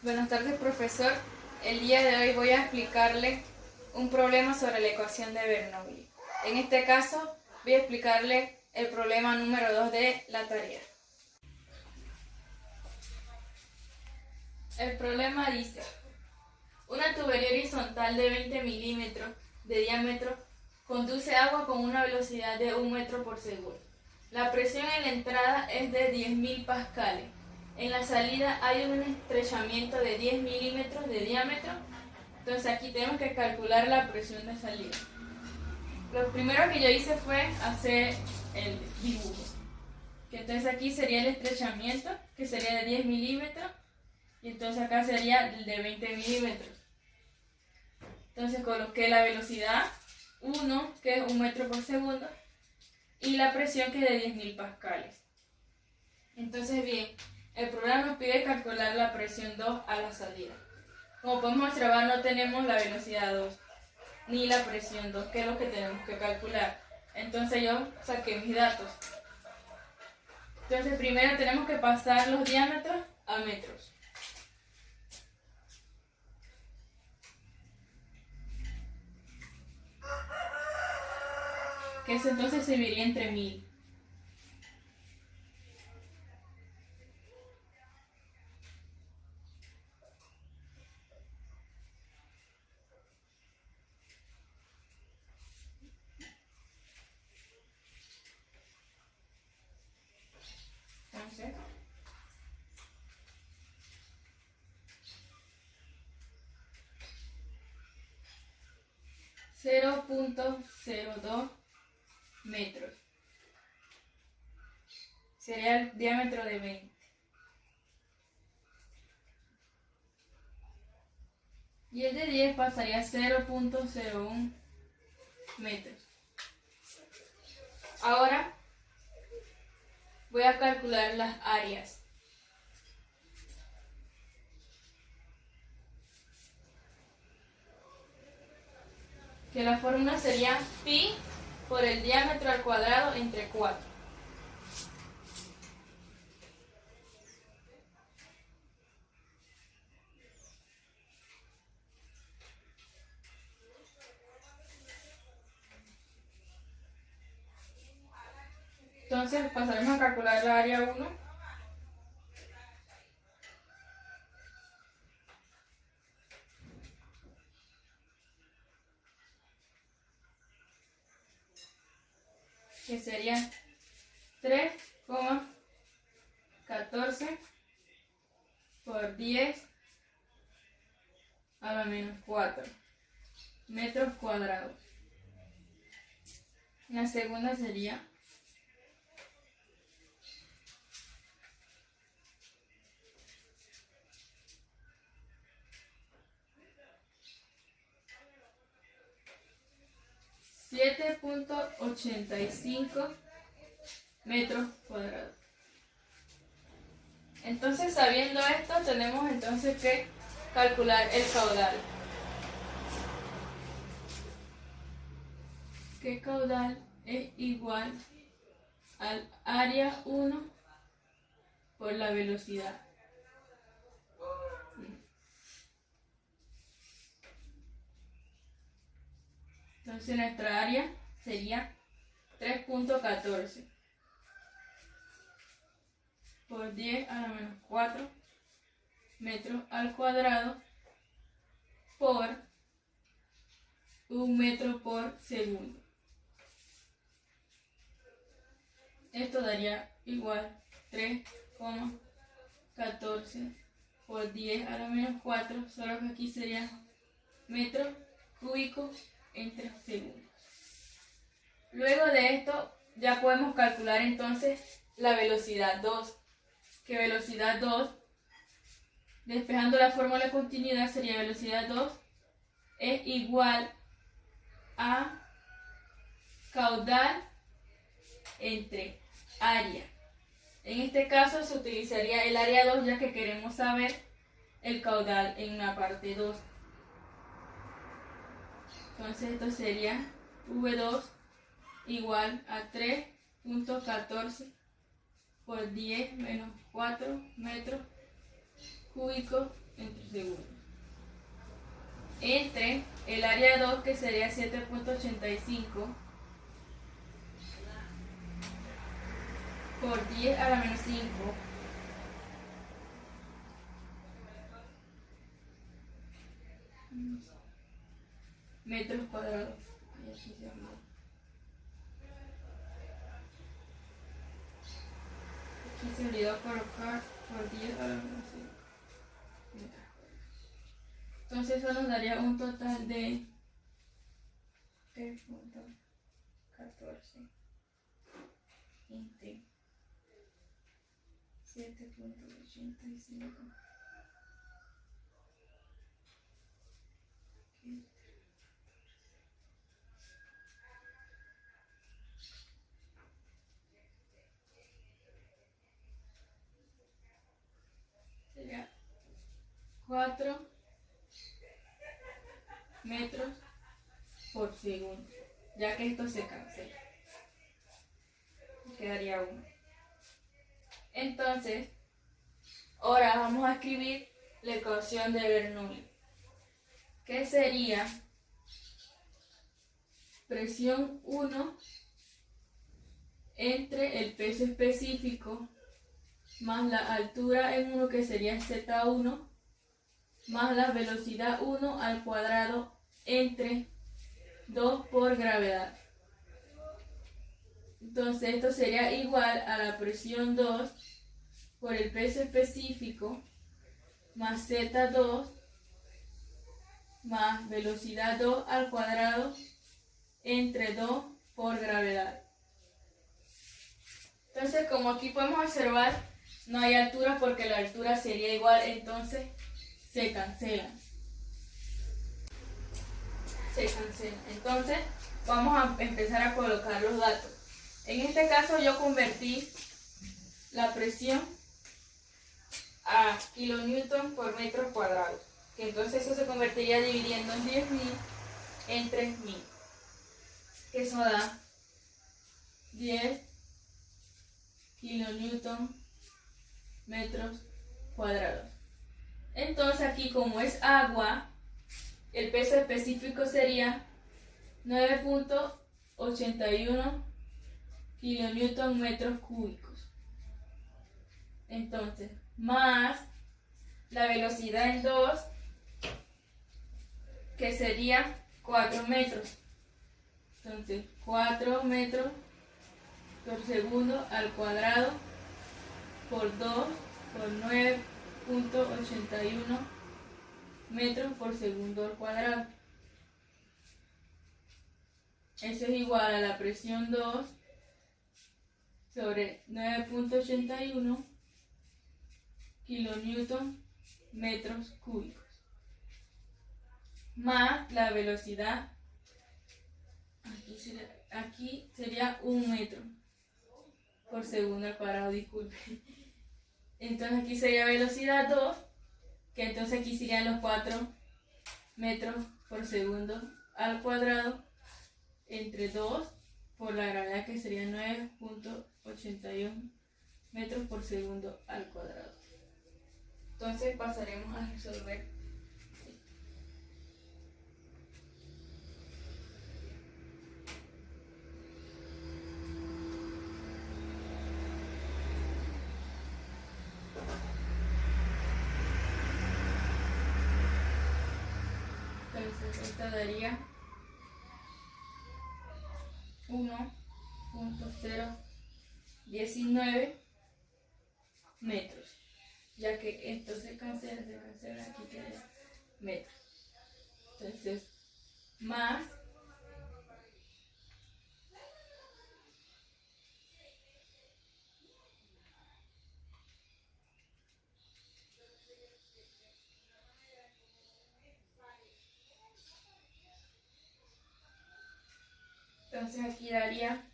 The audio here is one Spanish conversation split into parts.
Buenas tardes, profesor. El día de hoy voy a explicarle un problema sobre la ecuación de Bernoulli. En este caso, voy a explicarle el problema número 2 de la tarea. El problema dice: una tubería horizontal de 20 milímetros de diámetro conduce agua con una velocidad de 1 metro por segundo. La presión en la entrada es de 10.000 pascales. En la salida hay un estrechamiento de 10 milímetros de diámetro. Entonces aquí tenemos que calcular la presión de salida. Lo primero que yo hice fue hacer el dibujo. Entonces aquí sería el estrechamiento, que sería de 10 milímetros. Y entonces acá sería el de 20 milímetros. Entonces coloqué la velocidad 1, que es 1 metro por segundo, y la presión, que es de 10.000 pascales. Entonces, bien, el programa nos pide calcular la presión 2 a la salida. Como podemos observar, no tenemos la velocidad 2 ni la presión 2, que es lo que tenemos que calcular. Entonces yo saqué mis datos. Entonces primero tenemos que pasar los diámetros a metros. Que eso entonces se dividiría entre 1000. Entonces, .02 metros. Sería el diámetro de 20. Y el de 10 pasaría a 0.01 metros. Ahora voy a calcular las áreas. Que la fórmula sería pi por el diámetro al cuadrado entre 4. Entonces pasaremos a calcular la área 1. Que sería 3,14 por 10 a la menos 4 metros cuadrados. La segunda sería 7.85 metros cuadrados. Entonces, sabiendo esto, tenemos entonces que calcular el caudal. Que caudal es igual al área 1 por la velocidad. Entonces nuestra área sería 3.14 por 10 a la menos 4 metros al cuadrado por 1 metro por segundo. Esto daría igual 3,14 por 10 a la menos 4, solo que aquí sería metros cúbicos entre segundos. Luego de esto ya podemos calcular entonces la velocidad 2, que velocidad 2, despejando la fórmula de continuidad, sería velocidad 2 es igual a caudal entre área. En este caso se utilizaría el área 2, ya que queremos saber el caudal en la parte 2. Entonces esto sería V2 igual a 3.14 por 10 menos 4 metros cúbicos entre segundos. Entre el área 2, que sería 7.85 por 10 a la menos 5 metros cuadrados. Aquí se olvidó colocar por 10 a la menos 5. Entonces eso nos daría un total de 3.14 entre 7.85 sería 4 metros por segundo, ya que esto se cancela, quedaría 1. Entonces, ahora vamos a escribir la ecuación de Bernoulli, que sería presión 1 entre el peso específico más la altura en 1, que sería Z1, más la velocidad 1 al cuadrado entre 2 por gravedad. Entonces esto sería igual a la presión 2 por el peso específico más Z2 más velocidad 2 al cuadrado entre 2 por gravedad. Entonces, como aquí podemos observar, no hay altura porque la altura sería igual, entonces se cancelan. Entonces, vamos a empezar a colocar los datos. En este caso yo convertí la presión a kilonewton por metro cuadrado, que entonces eso se convertiría dividiendo en 10.000 entre 1000, que eso da 10 kilonewton metros cuadrados. Entonces aquí, como es agua, el peso específico sería 9.81 kilonewton metros cúbicos. Entonces, más la velocidad en 2, que sería 4 metros. Entonces, 4 metros por segundo al cuadrado por 2 por 9.81 metros por segundo al cuadrado. Eso es igual a la presión 2 sobre 9.81 kilonewton metros cúbicos, más la velocidad, aquí sería 1 metro por segundo al cuadrado, disculpe. Entonces aquí sería velocidad 2, que entonces aquí serían los 4 metros por segundo al cuadrado entre 2 por la gravedad, que sería 9.81 metros por segundo al cuadrado. Entonces pasaremos a resolver. Entonces esta daría 1.019 metros, ya que esto se cancela, aquí queda metros. Entonces, más entonces aquí daría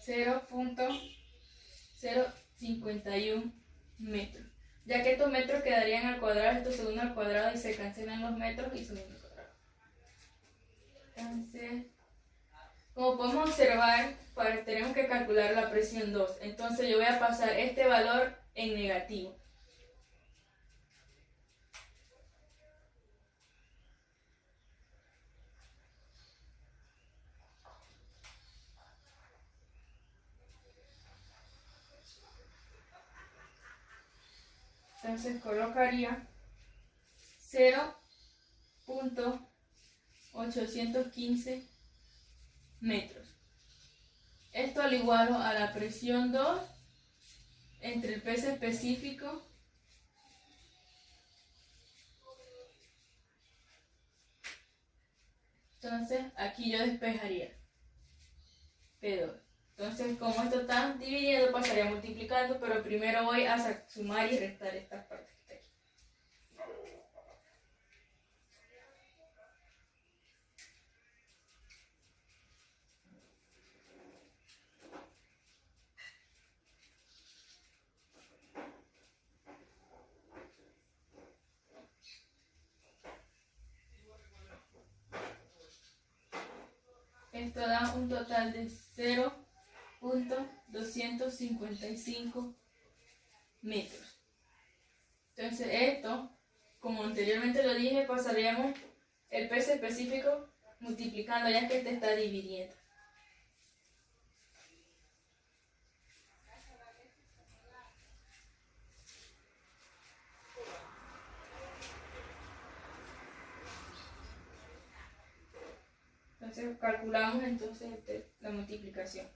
0.051 metros, ya que estos metros quedarían al cuadrado, estos segundos al cuadrado, y se cancelan los metros y segundos al cuadrado. Entonces, como podemos observar, tenemos que calcular la presión 2. Entonces yo voy a pasar este valor en negativo. Entonces colocaría 0.815 metros. Esto al igual a la presión 2 entre el peso específico entonces aquí yo despejaría P2. Entonces como esto está dividiendo pasaría multiplicando, pero primero voy a sumar y restar estas partes que está aquí. Esto da un total de 0.255 metros. Entonces esto, como anteriormente lo dije, pasaríamos el peso específico multiplicando, ya que este está dividiendo. Entonces calculamos entonces la multiplicación.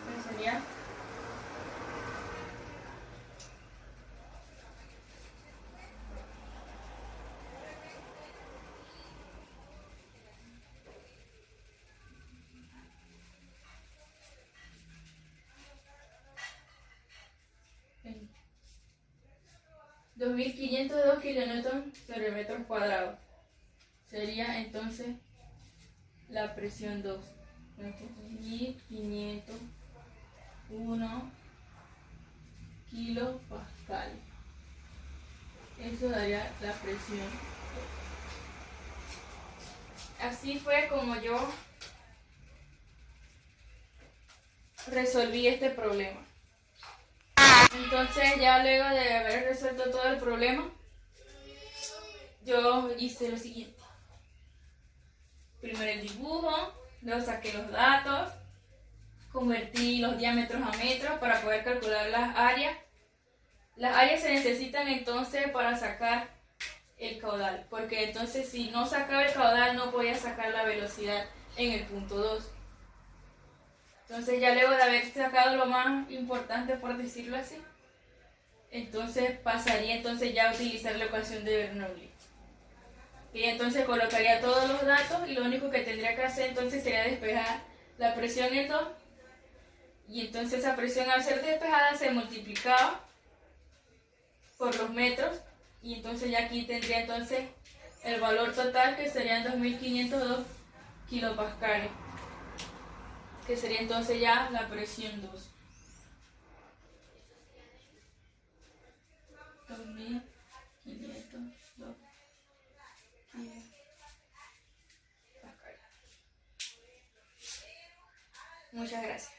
Entonces sería 2502 kilonewton sobre metros cuadrados. Sería entonces la presión 2. 1501 kilopascal. Eso daría la presión. Así fue como yo resolví este problema. Entonces ya luego de haber resuelto todo el problema, yo hice lo siguiente. Primero el dibujo, luego saqué los datos, convertí los diámetros a metros para poder calcular las áreas. Las áreas se necesitan entonces para sacar el caudal, porque entonces si no sacaba el caudal no podía sacar la velocidad en el punto 2. Entonces ya luego de haber sacado lo más importante, por decirlo así, entonces pasaría entonces ya a utilizar la ecuación de Bernoulli. Y entonces colocaría todos los datos y lo único que tendría que hacer entonces sería despejar la presión en 2. Y entonces esa presión al ser despejada se multiplicaba por los metros. Y entonces ya aquí tendría entonces el valor total, que serían 2502 kilopascales. Que sería entonces ya la presión 2. 2502 kilopascales. Muchas gracias.